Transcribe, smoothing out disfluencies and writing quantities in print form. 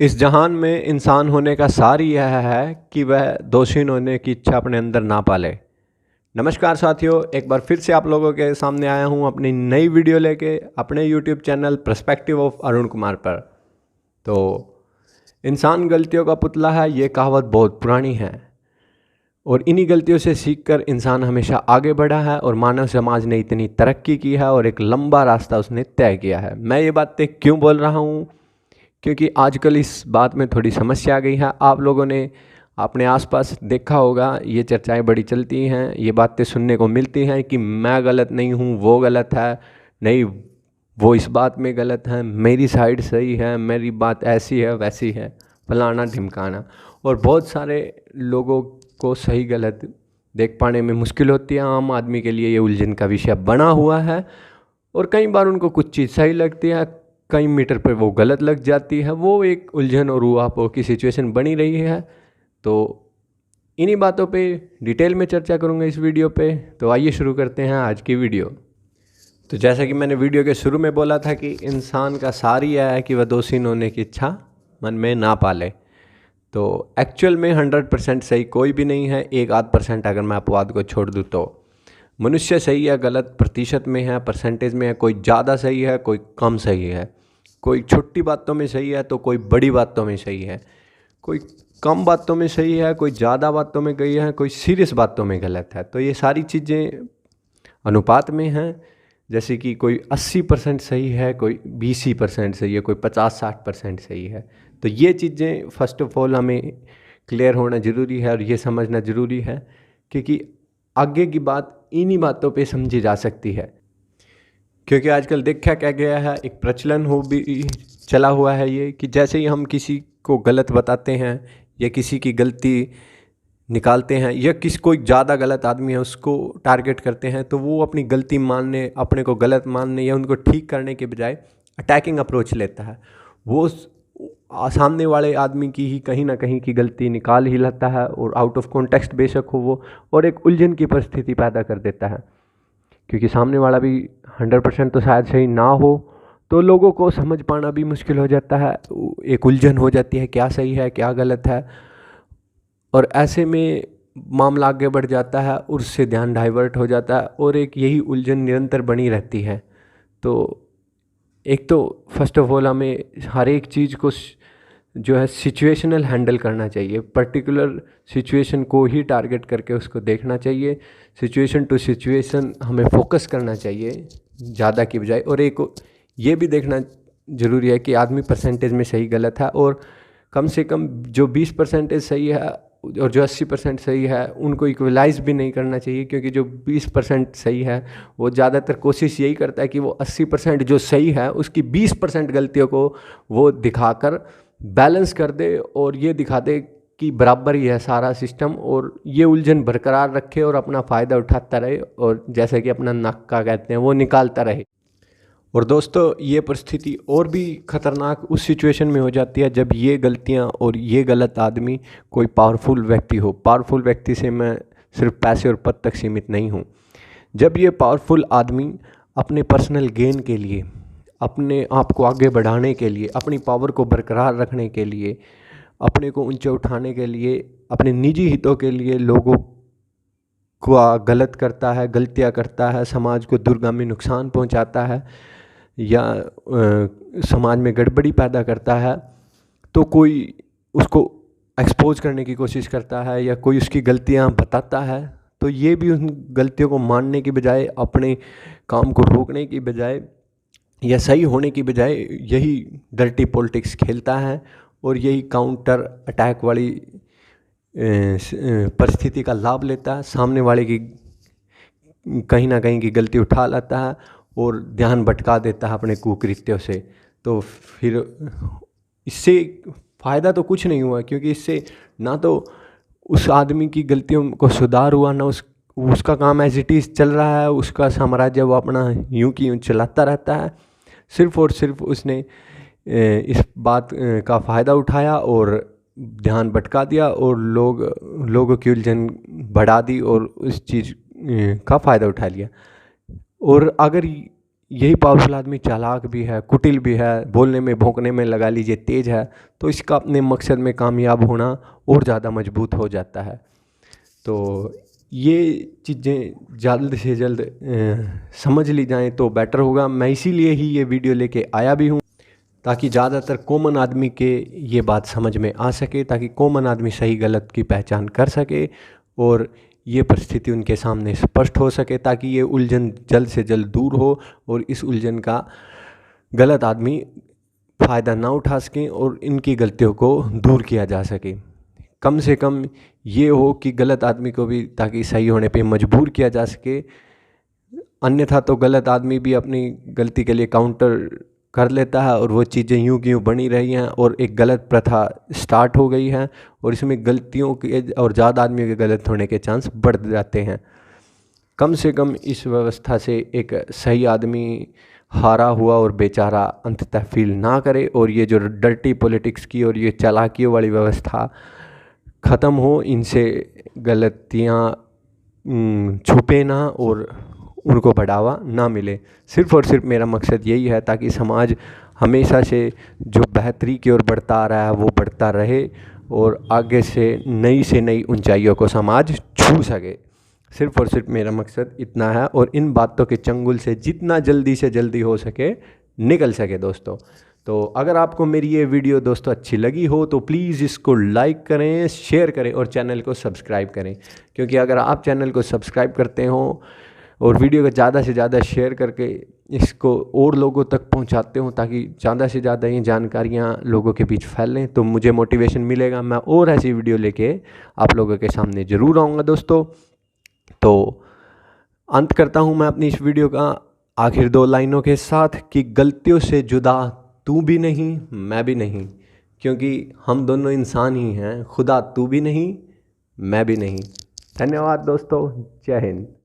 इस जहान में इंसान होने का सार यह है कि वह दोषी होने की इच्छा अपने अंदर ना पाले। नमस्कार साथियों, एक बार फिर से आप लोगों के सामने आया हूं अपनी नई वीडियो लेके अपने YouTube channel perspective of Arun Kumar पर। तो इंसान गलतियों का पुतला है, ये कहावत बहुत पुरानी है और इन्हीं गलतियों से सीखकर इंसान हमेशा आगे बढ़ा है और मानव समाज ने इतनी तरक्की की है और एक लंबा रास्ता उसने तय किया है। मैं ये बातें क्यों बोल रहा हूँ? क्योंकि आजकल इस बात में थोड़ी समस्या आ गई है। आप लोगों ने अपने आसपास देखा होगा, ये चर्चाएं बड़ी चलती हैं, ये बातें सुनने को मिलती हैं कि मैं गलत नहीं हूँ, वो गलत है, नहीं वो इस बात में गलत है, मेरी साइड सही है, मेरी बात ऐसी है वैसी है, फलाना ढिमकाना। और बहुत सारे लोगों को सही गलत देख पाने में मुश्किल होती है। आम आदमी के लिए ये उलझन का विषय बना हुआ है और कई बार उनको कुछ चीज़ सही लगती है, कई मीटर पर वो गलत लग जाती है। वो एक उलझन और ऊहापोह की सिचुएशन बनी रही है। तो इन्हीं बातों पे डिटेल में चर्चा करूँगा इस वीडियो पे। तो आइए शुरू करते हैं आज की वीडियो। तो जैसा कि मैंने वीडियो के शुरू में बोला था कि इंसान का सार यह है कि वह दोषी होने की इच्छा मन में ना पाले। तो एक्चुअल में 100% सही कोई भी नहीं है। 1-8% अगर मैं अपवाद को छोड़ दूँ तो मनुष्य सही या गलत प्रतिशत में है, परसेंटेज में है। कोई ज़्यादा सही है, कोई कम सही है, कोई छोटी बातों में सही है तो कोई बड़ी बातों में सही है, कोई कम बातों में सही है, कोई ज़्यादा बातों में गई है, कोई सीरियस बातों में गलत है। तो ये सारी चीज़ें अनुपात में हैं। जैसे कि कोई 80% सही है, कोई 20% सही है, कोई 50-60% सही है। तो ये चीज़ें फर्स्ट ऑफ ऑल हमें क्लियर होना ज़रूरी है और ये समझना ज़रूरी है, क्योंकि आगे की बात इन्हीं बातों पे समझी जा सकती है। क्योंकि आजकल देखा क्या गया है, एक प्रचलन हो भी चला हुआ है ये कि जैसे ही हम किसी को गलत बताते हैं या किसी की गलती निकालते हैं या किसी कोई ज़्यादा गलत आदमी है उसको टारगेट करते हैं, तो वो अपनी गलती मानने, अपने को गलत मानने या उनको ठीक करने के बजाय अटैकिंग अप्रोच लेता है। वो सामने वाले आदमी की ही कहीं ना कहीं की गलती निकाल ही लेता है और आउट ऑफ कॉन्टेक्स्ट बेशक हो वो, और एक उलझन की परिस्थिति पैदा कर देता है। क्योंकि सामने वाला भी 100% तो शायद सही ना हो, तो लोगों को समझ पाना भी मुश्किल हो जाता है। एक उलझन हो जाती है, क्या सही है क्या गलत है, और ऐसे में मामला आगे बढ़ जाता है, उससे ध्यान डाइवर्ट हो जाता है और एक यही उलझन निरंतर बनी रहती है। तो एक तो फर्स्ट ऑफ ऑल हमें हर एक चीज़ को जो है सिचुएशनल हैंडल करना चाहिए। पर्टिकुलर सिचुएशन को ही टारगेट करके उसको देखना चाहिए। सिचुएशन टू सिचुएशन हमें फोकस करना चाहिए ज़्यादा की बजाय। और एक ये भी देखना ज़रूरी है कि आदमी परसेंटेज में सही गलत है, और कम से कम जो 20% सही है और जो 80% सही है उनको इक्वलाइज भी नहीं करना चाहिए। क्योंकि जो 20% सही है वो ज़्यादातर कोशिश यही करता है कि वो 80% जो सही है उसकी 20% गलतियों को वो दिखाकर बैलेंस कर दे और ये दिखा दे कि बराबर ही है सारा सिस्टम, और ये उलझन बरकरार रखे और अपना फ़ायदा उठाता रहे और जैसे कि अपना नाका कहते हैं वो निकालता रहे। और दोस्तों, ये परिस्थिति और भी ख़तरनाक उस सिचुएशन में हो जाती है जब ये गलतियाँ और ये गलत आदमी कोई पावरफुल व्यक्ति हो। पावरफुल व्यक्ति से मैं सिर्फ पैसे और पद तक सीमित नहीं हूँ। जब ये पावरफुल आदमी अपने पर्सनल गेन के लिए, अपने आप को आगे बढ़ाने के लिए, अपनी पावर को बरकरार रखने के लिए, अपने को ऊंचे उठाने के लिए, अपने निजी हितों के लिए लोगों को गलत करता है, गलतियाँ करता है, समाज को दूरगामी नुकसान पहुंचाता है या समाज में गड़बड़ी पैदा करता है, तो कोई उसको एक्सपोज करने की कोशिश करता है या कोई उसकी गलतियां बताता है, तो ये भी उन गलतियों को मानने की बजाय, अपने काम को रोकने की बजाय या सही होने की बजाय यही डर्टी पॉलिटिक्स खेलता है और यही काउंटर अटैक वाली परिस्थिति का लाभ लेता है। सामने वाले की कहीं ना कहीं की गलती उठा लाता है और ध्यान भटका देता है अपने कुकृत्यों से। तो फिर इससे फ़ायदा तो कुछ नहीं हुआ, क्योंकि इससे ना तो उस आदमी की गलतियों को सुधार हुआ, ना उसका काम एज इट इज़ चल रहा है, उसका साम्राज्य वो अपना यूं की यूं चलाता रहता है। सिर्फ और सिर्फ उसने इस बात का फ़ायदा उठाया और ध्यान भटका दिया और लोगों की उलझन बढ़ा दी और उस चीज़ का फ़ायदा उठा लिया। और अगर यही पावरफुल आदमी चालाक भी है, कुटिल भी है, बोलने में भौंकने में लगा लीजिए तेज़ है, तो इसका अपने मकसद में कामयाब होना और ज़्यादा मजबूत हो जाता है। तो ये चीज़ें जल्द से जल्द समझ ली जाएं तो बेटर होगा। मैं इसीलिए ही ये वीडियो लेके आया भी हूँ, ताकि ज़्यादातर कॉमन आदमी के ये बात समझ में आ सके, ताकि कॉमन आदमी सही गलत की पहचान कर सके और ये परिस्थिति उनके सामने स्पष्ट हो सके, ताकि ये उलझन जल्द से जल्द दूर हो और इस उलझन का गलत आदमी फ़ायदा ना उठा सकें और इनकी गलतियों को दूर किया जा सके। कम से कम ये हो कि गलत आदमी को भी ताकि सही होने पे मजबूर किया जा सके, अन्यथा तो गलत आदमी भी अपनी गलती के लिए काउंटर कर लेता है और वो चीज़ें यूं की यूं बनी रही हैं और एक गलत प्रथा स्टार्ट हो गई है और इसमें गलतियों के और ज़्यादा आदमियों के गलत होने के चांस बढ़ जाते हैं। कम से कम इस व्यवस्था से एक सही आदमी हारा हुआ और बेचारा अंततः फील ना करे और ये जो डर्टी पॉलिटिक्स की और ये चालाकियों वाली व्यवस्था ख़त्म हो, इनसे गलतियाँ छुपे ना और उनको बढ़ावा ना मिले। सिर्फ़ और सिर्फ मेरा मकसद यही है ताकि समाज हमेशा से जो बेहतरी की ओर बढ़ता आ रहा है वो बढ़ता रहे और आगे से नई ऊंचाइयों को समाज छू सके। सिर्फ़ और सिर्फ मेरा मकसद इतना है और इन बातों के चंगुल से जितना जल्दी से जल्दी हो सके निकल सके दोस्तों। तो अगर आपको मेरी ये वीडियो दोस्तों अच्छी लगी हो तो प्लीज़ इसको लाइक करें, शेयर करें और चैनल को सब्सक्राइब करें, क्योंकि अगर आप चैनल को सब्सक्राइब करते हो और वीडियो को ज़्यादा से ज़्यादा शेयर करके इसको और लोगों तक पहुंचाते हो ताकि ज़्यादा से ज़्यादा ये जानकारियाँ लोगों के बीच फैलें, तो मुझे मोटिवेशन मिलेगा, मैं और ऐसी वीडियो लेके आप लोगों के सामने ज़रूर आऊँगा दोस्तों। तो अंत करता हूँ मैं अपनी इस वीडियो का आखिर 2 लाइनों के साथ कि गलतियों से जुदा तू भी नहीं मैं भी नहीं, क्योंकि हम दोनों इंसान ही हैं, खुदा तू भी नहीं मैं भी नहीं। धन्यवाद दोस्तों, जय हिंद।